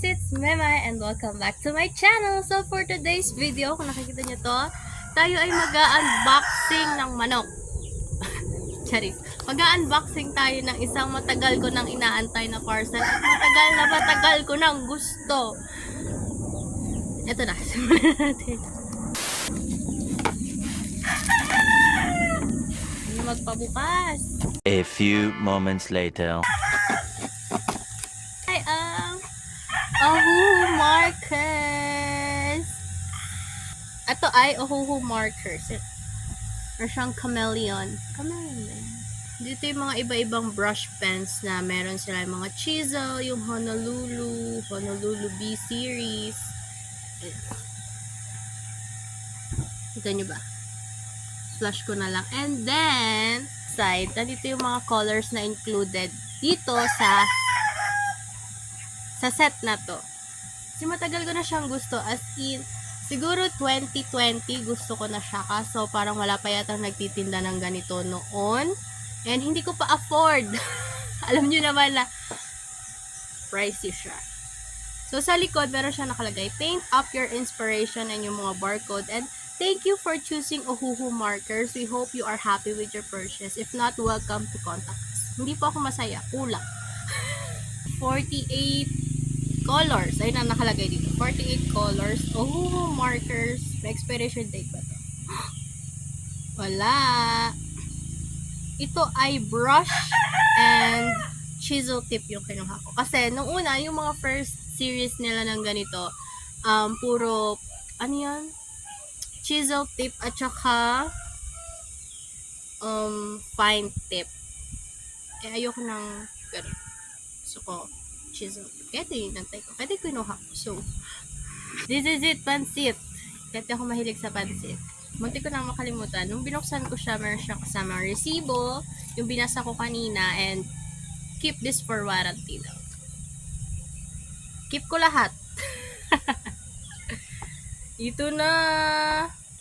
guys, it's Mema and welcome back to my channel. So for today's video, kung nakikita nyo to, tayo ay mag-unboxing ng manok. Charis. Mag-unboxing tayo ng isang matagal ko nang inaantay na parcel at matagal ko nang gusto. Ito na, simulan natin. Ano magpabukas? A few moments later. Ay, Ohuhu markers. Ito ay Ohuhu markers. Or siyang chameleon. Chameleon ba yan? Dito yung mga iba-ibang brush pens na meron sila yung mga chisel, yung Honolulu B series. Kita nyo ba? Flash ko na lang. And then, side, nandito yung mga colors na included dito sa set na to. Kasi matagal ko na siyang gusto. As in, siguro 2020 gusto ko na siya. Kaso parang wala pa yata nagtitinda ng ganito noon. And hindi ko pa afford. Alam nyo naman na pricey siya. So sa likod, meron siya nakalagay, paint up your inspiration and yung mga barcode. And thank you for choosing Ohuhu markers. We hope you are happy with your purchase. If not, welcome to contact us. Hindi po ako masaya. Kulang. 48 colors. Ayun ang nakalagay dito. 48 colors. Oh, markers. May expiration date ba to? Wala. Ito ay brush and chisel tip yung kinuha ko. Kasi, nung una, yung mga first series nila ng ganito, puro, ano yan? Chisel tip at saka fine tip. Ayoko ng, pero, gusto ko, chisel. Kaya ito yung nantay ko. Kaya ito kinuha ko. So, this is it, pansit. Kaya ako mahilig sa pansit. Munti ko na makalimutan. Nung binuksan ko siya, meron siya kasama resibo, yung binasa ko kanina, and keep this for warranty daw. Keep ko lahat. Ito na.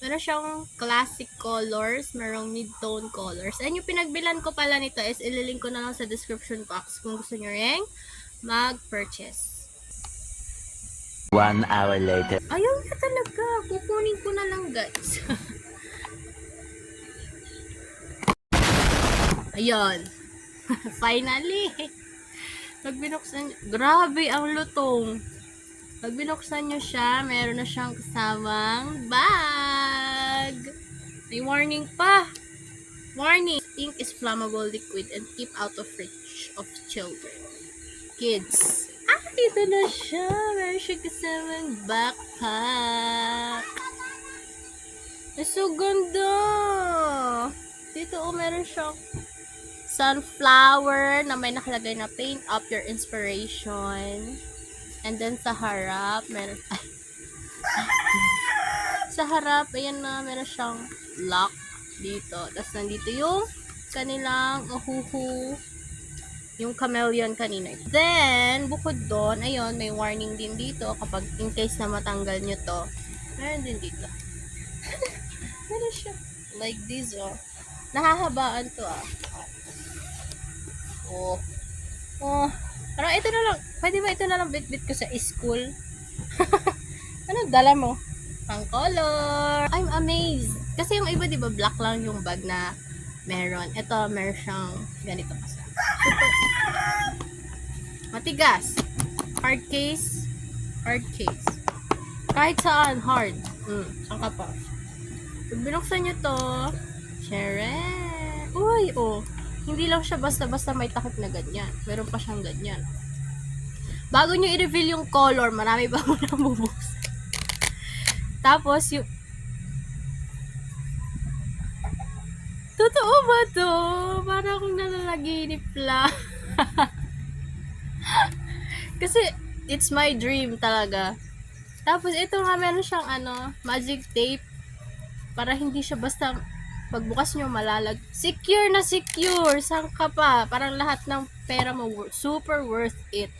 Meron siyang classic colors, merong mid-tone colors. And yung pinagbilan ko pala nito is ililink ko na lang sa description box kung gusto nyo rin mag-purchase. 1 hour later. Ayaw na talaga. Kukunin ko na lang, guys. Ayun. Finally. Pag binuksan, grabe ang lutong. Pag binuksan nyo siya, meron na siyang kasamang bag. May warning pa. Warning. Ink is flammable liquid and keep out of reach of children. Kids. Ito na siya. Meron siya kasamang backpack. Ay, so ganda. Dito, meron siyang sunflower na may nakalagay na paint up your inspiration. And then, sa harap, meron, sa harap, ayan na, meron siyang lock dito. Tapos, nandito yung kanilang Ohuhu, yung chameleon kanina. Then, bukod doon, ayun, may warning din dito kapag in case na matanggal nyo to. Meron din dito. Meron siya. Like this, oh. Nahahabaan to, ah. Oh. Oh. Parang ito na lang. Pwede ba ito na lang bit-bit ko sa school? Ano dala mo? Pang color. I'm amazed. Kasi yung iba, di ba, black lang yung bag na meron. Ito, meron siyang ganito kasi. Ito. Matigas. Hard case. Hard case. Kahit saan, hard. Saan ka pa? Pag binuksan nyo to, syere. Uy, oh. Hindi lang siya basta-basta may takip na ganyan. Meron pa siyang ganyan. Bago nyo i-reveal yung color, marami pa mo nang bubuksan. Tapos, yung... Totoo ba to? Para akong nananaginip lang. Kasi, it's my dream talaga. Tapos, ito nga, meron siyang magic tape. Para hindi siya basta pagbukas nyo malalag. Secure na secure. Saan ka pa? Parang lahat ng pera mo super worth it.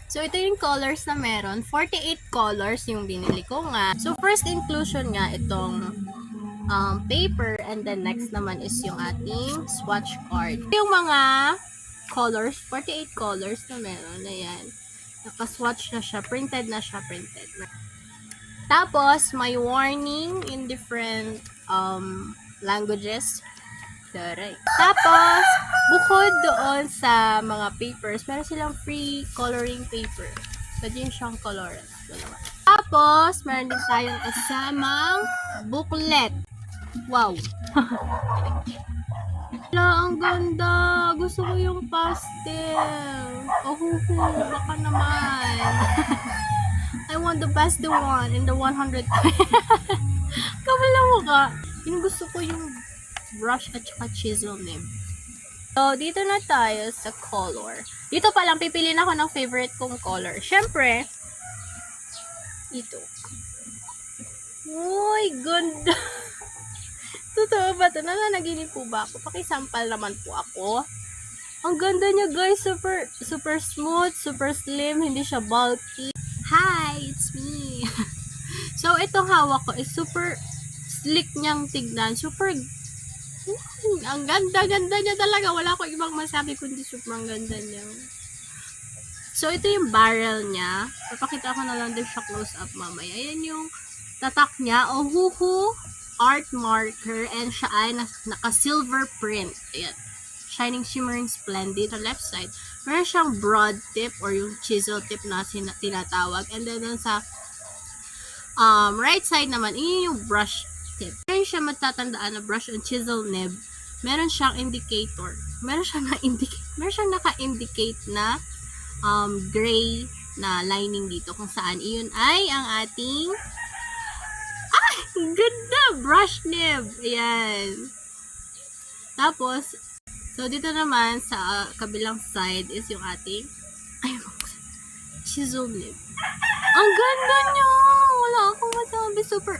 So, ito yung colors na meron. 48 colors yung binili ko nga. So, first inclusion nga itong paper. And then, next naman is yung ating swatch card. Yung mga colors, 48 colors na meron. Ayan. Naka-swatch na siya. Printed na siya. Printed. Tapos, may warning in different languages. Sorry. Tapos, bukod doon sa mga papers, meron silang free coloring paper. Pwede yun siyang colorin. Tapos, meron din tayong kasamang booklet. Wow! Wala, ang ganda! Gusto ko yung pastel. Oh, baka naman. I want the pastel one in the 100. Kamala mo ka. Yung gusto ko yung brush at saka chisel nib. So, dito na tayo sa color. Dito pa lang, pipiliin ako ng favorite kong color. Siyempre, ito. Uy, ganda! Totoo ba ito? Nananaginip po ba ako? Pakisampal naman po ako. Ang ganda niya, guys. Super smooth, super slim. Hindi siya bulky. Hi, it's me. So, itong hawak ko is super slick niyang tignan. Super ang ganda-ganda niya talaga. Wala ko ibang masabi kundi sobrang ganda niya. So, ito yung barrel niya. Papakita ko na lang din siya close up mamaya. Ayan yung tatak niya. Ohuhu art marker. And siya ay naka-silver print. Ayan. Shining, shimmering, splendid. Sa left side, meron siyang broad tip or yung chisel tip na tinatawag. And then sa right side naman, yun yung brush tip. Meron siya matatandaan na brush and chisel nib. Meron siyang indicator. Meron siyang naka-indicate na gray na lining dito kung saan iyon ay ang ating ganda! Brush nib! Ayan. Tapos, so dito naman sa kabilang side is yung ating chisel nib. Ang ganda niya! Wala akong masabi. Super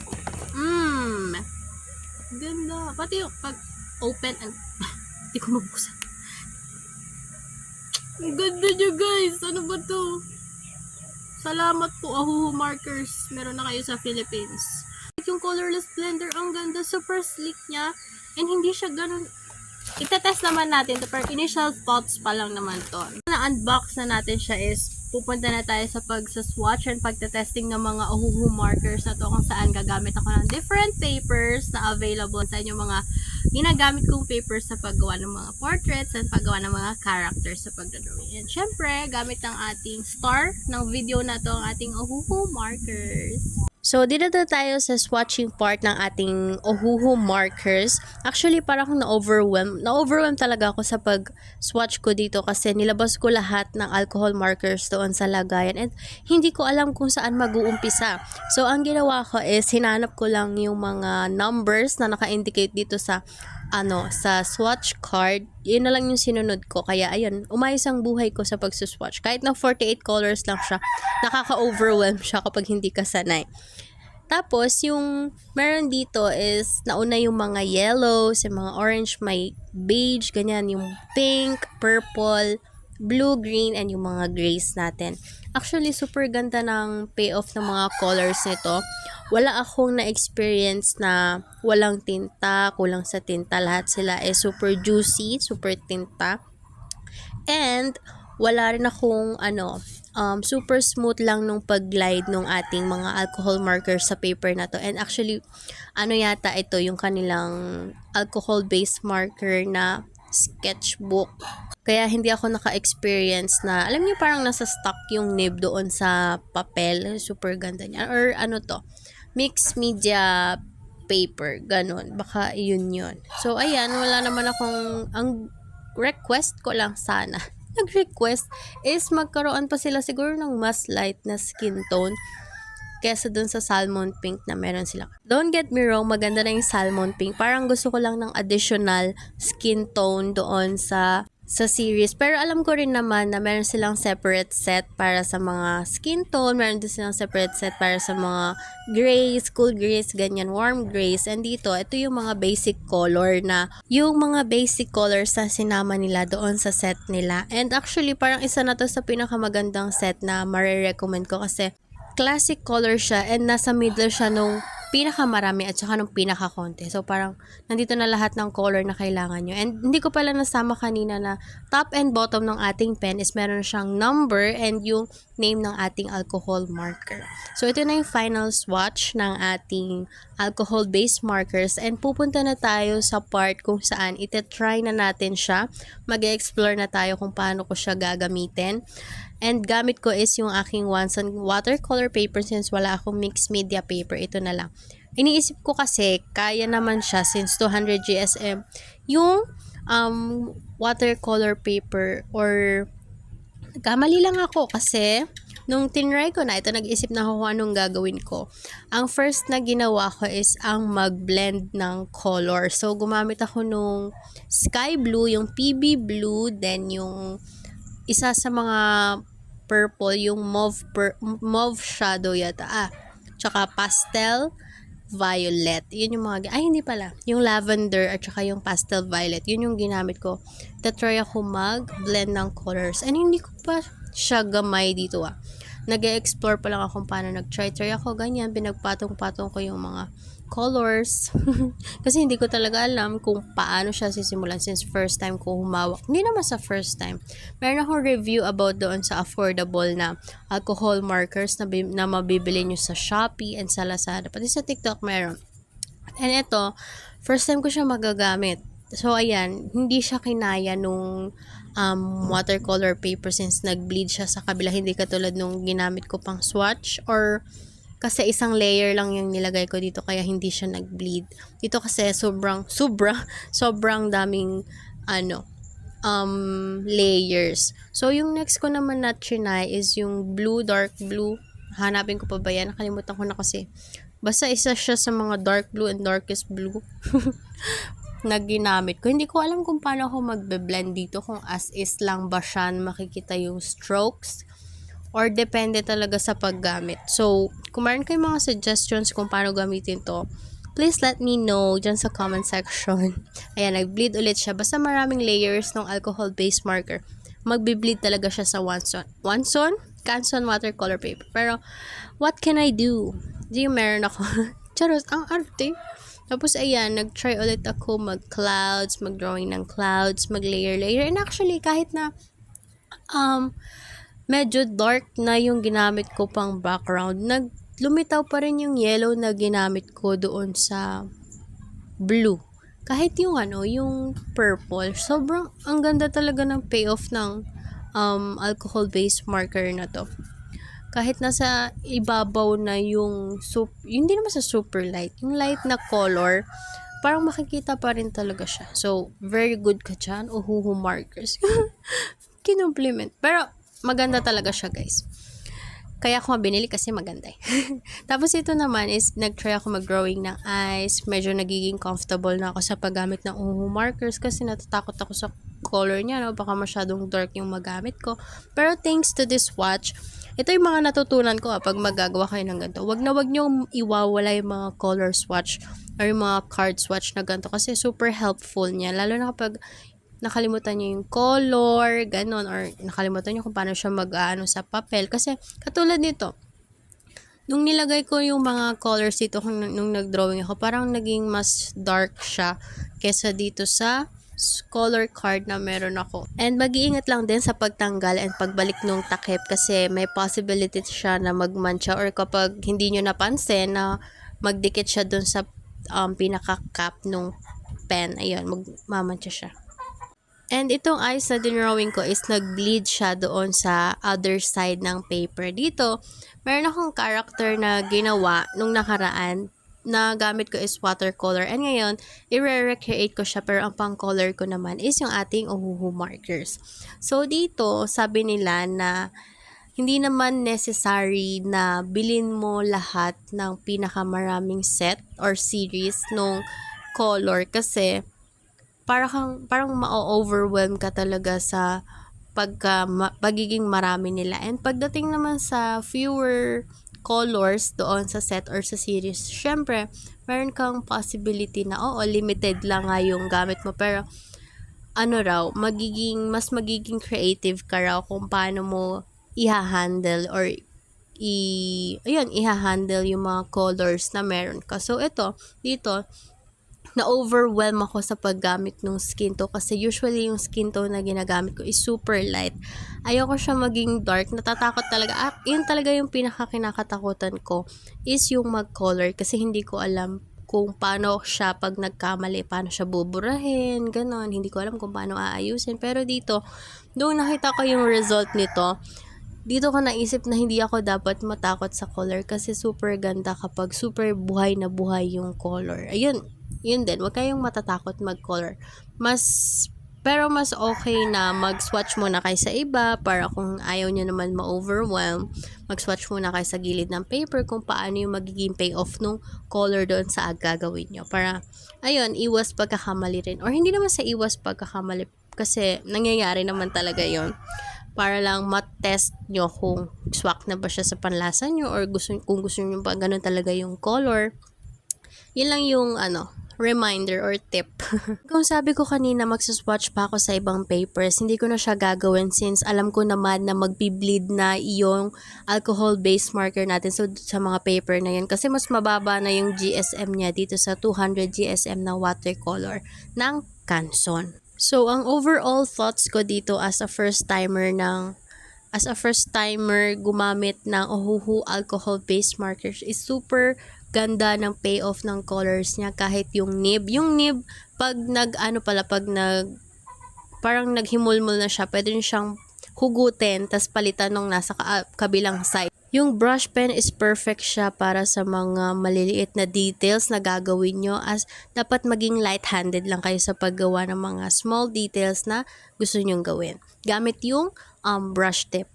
ganda. Pati yung pag open and hindi ko mabuksan. Ang ganda niya, guys. Ano ba to? Salamat po, Ohuhu markers. Meron na kayo sa Philippines. Yung colorless blender, ang ganda. Super sleek niya. And hindi siya ganun. Itetest naman natin to. Pero initial thoughts pa lang naman to. Na-unbox na natin siya is pupunta na tayo sa pag-swatch and pagtetesting ng mga Ohuhu markers na to kung saan gagamit ako ng different papers na available sa inyo mga ginagamit kong papers sa paggawa ng mga portraits and paggawa ng mga characters sa pagdodrawing. And syempre, gamit ang ating star ng video na to ang ating Ohuhu markers. So, dito na tayo sa swatching part ng ating Ohuhu markers. Actually, parang akong na-overwhelm. Na-overwhelm talaga ako sa pag-swatch ko dito kasi nilabas ko lahat ng alcohol markers doon sa lagayan and hindi ko alam kung saan mag-uumpisa. So, ang ginawa ko is hinanap ko lang yung mga numbers na naka-indicate dito sa sa swatch card. Yun na lang yung sinunod ko. Kaya, ayun, umayos ang buhay ko sa pagsuswatch. Kahit na 48 colors lang siya, nakaka-overwhelm siya kapag hindi ka sanay. Tapos, yung meron dito is, nauna yung mga yellows, yung mga orange, may beige, ganyan, yung pink, purple, blue, green, and yung mga grays natin. Actually, super ganda ng payoff ng mga colors nito. Wala akong na-experience na walang tinta, kulang sa tinta. Lahat sila is super juicy, super tinta. And, wala rin akong, super smooth lang nung pag-glide nung ating mga alcohol markers sa paper na to. And actually, yata ito yung kanilang alcohol-based marker na sketchbook. Kaya hindi ako naka-experience na, alam niyo parang nasa stock yung nib doon sa papel. Super ganda niya. Or mixed media paper. Ganon. Baka yun. So, ayan. Wala naman ang request ko lang sana. Nag-request is magkaroon pa sila siguro ng mas light na skin tone kesa dun sa salmon pink na meron sila. Don't get me wrong, maganda na yung salmon pink. Parang gusto ko lang ng additional skin tone doon sa series. Pero alam ko rin naman na meron silang separate set para sa mga skin tone. Meron din silang separate set para sa mga grays, cool grays, ganyan, warm grays. And dito, ito yung mga basic color na, yung mga basic colors na sinama nila doon sa set nila. And actually, parang isa na to sa pinakamagandang set na marirecommend ko kasi classic color siya and nasa middle siya nung pinakamarami at saka nung pinakakonti. So, parang nandito na lahat ng color na kailangan nyo. And hindi ko pala nasama kanina na top and bottom ng ating pen is meron siyang number and yung name ng ating alcohol marker. So, ito na yung final swatch ng ating alcohol-based markers and pupunta na tayo sa part kung saan itetry na natin siya. Mag-explore na tayo kung paano ko siya gagamitin. And gamit ko is yung aking Wanson watercolor paper since wala akong mixed media paper. Ito na lang. Iniisip ko kasi kaya naman siya since 200 GSM yung watercolor paper or kamali lang ako kasi nung tinry ko na ito, nag-isip na ako kung anong gagawin ko. Ang first na ginawa ko is ang mag-blend ng color. So, gumamit ako nung sky blue, yung PB blue, then yung isa sa mga purple, yung mauve shadow yata. Tsaka pastel violet. Yun yung mga, ay hindi pala. Yung lavender at tsaka yung pastel violet. Yun yung ginamit ko. Tatry ako mag-blend ng colors. And hindi ko pa siya gamay dito Nag-explore pa lang ako kung paano nag-try ako. Ganyan, pinagpatong-patong ko yung mga colors. Kasi hindi ko talaga alam kung paano siya sisimulan since first time ko humawak. Hindi naman sa first time. Meron akong review about doon sa affordable na alcohol markers na mabibili nyo sa Shopee and sa Lazada. Pati sa TikTok meron. And ito, first time ko siya magagamit. So, ayan, hindi siya kinaya nung watercolor paper since nag-bleed siya sa kabila. Hindi katulad nung ginamit ko pang swatch or kasi isang layer lang yung nilagay ko dito kaya hindi siya nag-bleed. Dito kasi sobrang daming layers. So, yung next ko naman na trinay is yung blue, dark blue. Hanapin ko pa ba yan? Nakalimutan ko na kasi. Basta isa siya sa mga dark blue and darkest blue na ginamit ko. Hindi ko alam kung paano ako magbe-blend dito. Kung as is lang ba siya makikita yung strokes or depende talaga sa paggamit. So, kung meron kayong mga suggestions kung paano gamitin to, please let me know dyan sa comment section. Ayan, nag-bleed ulit siya. Basta maraming layers ng alcohol-based marker. Magbe-bleed talaga siya sa Canson watercolor paper. Pero, what can I do? Di meron ako. Charot, ang arte. Tapos, ayan, nag-try ulit ako mag-clouds, mag-drawing ng clouds, mag-layer. And actually, kahit na medyo dark na yung ginamit ko pang background, lumitaw pa rin yung yellow na ginamit ko doon sa blue. Kahit yung yung purple, sobrang ang ganda talaga ng payoff ng alcohol-based marker na to. Kahit nasa ibabaw na yung hindi naman sa super light, yung light na color, parang makikita pa rin talaga siya. So, very good ka dyan, uhuhu markers. Kinompliment. Pero, maganda talaga siya, guys. Kaya ako binili kasi maganda Tapos ito naman is nag-try ako mag-drawing ng eyes. Medyo nagiging comfortable na ako sa paggamit ng uhu markers kasi natatakot ako sa color niya. Baka masyadong dark yung magamit ko. Pero thanks to this watch, ito yung mga natutunan ko pag magagawa kayo ng ganito. Wag nyo iwawala yung mga color swatch or yung mga card swatch na ganito kasi super helpful niya. Lalo na kapag nakalimutan nyo yung color, ganon, or nakalimutan nyo kung paano siya mag-ano sa papel. Kasi, katulad nito, nung nilagay ko yung mga colors dito, nung nag-drawing ako, parang naging mas dark siya kesa dito sa color card na meron ako. And mag-iingat lang din sa pagtanggal and pagbalik nung takip kasi may possibility siya na magmancha or kapag hindi nyo napansin na magdikit siya dun sa pinaka-cap nung pen. Ayun, magmamancha siya. And itong eyes na dinrawing ko is nag-bleed siya doon sa other side ng paper. Dito, meron akong character na ginawa nung nakaraan na gamit ko is watercolor. And ngayon, i-recreate ko siya pero ang pang-color ko naman is yung ating uhuhu markers. So, dito, sabi nila na hindi naman necessary na bilhin mo lahat ng pinakamaraming set or series nung color kasi parang ma-overwhelm ka talaga sa pagiging marami nila. And pagdating naman sa fewer colors doon sa set or sa series, syempre, meron kang possibility na limited lang nga yung gamit mo. Pero, mas magiging creative ka raw kung paano mo i-handle or i-handle yung mga colors na meron ka. So, dito, na-overwhelm ako sa paggamit ng skin tone kasi usually yung skin tone na ginagamit ko is super light. Ayoko siya maging dark. Natatakot talaga. Yun talaga yung pinakakinakatakutan ko is yung mag-color kasi hindi ko alam kung paano siya pag nagkamali, paano siya buburahin, ganon. Hindi ko alam kung paano aayusin. Pero dito, doon nakita ko yung result nito. Dito ko naisip na hindi ako dapat matakot sa color kasi super ganda kapag super buhay na buhay yung color. Ayun, yun din. Huwag kayong matatakot mag-color. Pero mas okay na mag-swatch muna kayo sa iba para kung ayaw nyo naman ma-overwhelm, mag-swatch muna kayo sa gilid ng paper kung paano yung magiging payoff nung color doon sa gagawin nyo. Para, ayun, iwas pagkakamali rin. Or hindi naman sa iwas pagkakamali kasi nangyayari naman talaga yon para lang mat-test nyo kung swak na ba siya sa panlasa nyo or kung gusto nyo ba ganun talaga yung color. Yun lang yung reminder or tip. Kung sabi ko kanina magsuswatch pa ako sa ibang papers, hindi ko na siya gagawin since alam ko naman na magbi-bleed na yung alcohol-based marker natin sa mga paper na yan kasi mas mababa na yung GSM niya dito sa 200 GSM na watercolor ng Canson. So, ang overall thoughts ko dito as a first timer gumamit ng Ohuhu alcohol-based markers is super ganda ng payoff ng colors niya kahit yung nib pag parang naghimulmul na siya, pwede rin siyang hugutin tas palitan nung nasa kabilang side. Yung brush pen is perfect siya para sa mga maliliit na details na gagawin nyo as dapat maging light-handed lang kayo sa paggawa ng mga small details na gusto nyong gawin. Gamit yung brush tip.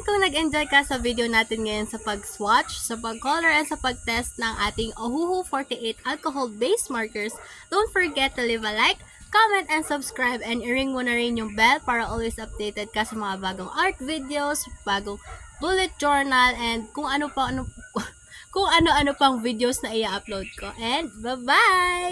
Kung nag-enjoy ka sa video natin ngayon sa pag-swatch, sa pag-color, and sa pag-test ng ating Ohuhu 48 alcohol-based markers, don't forget to leave a like, comment, and subscribe, and i-ring mo na rin yung bell para always updated ka sa mga bagong art videos, bagong bullet journal, and kung ano-ano pang videos na i-upload ko. And bye-bye!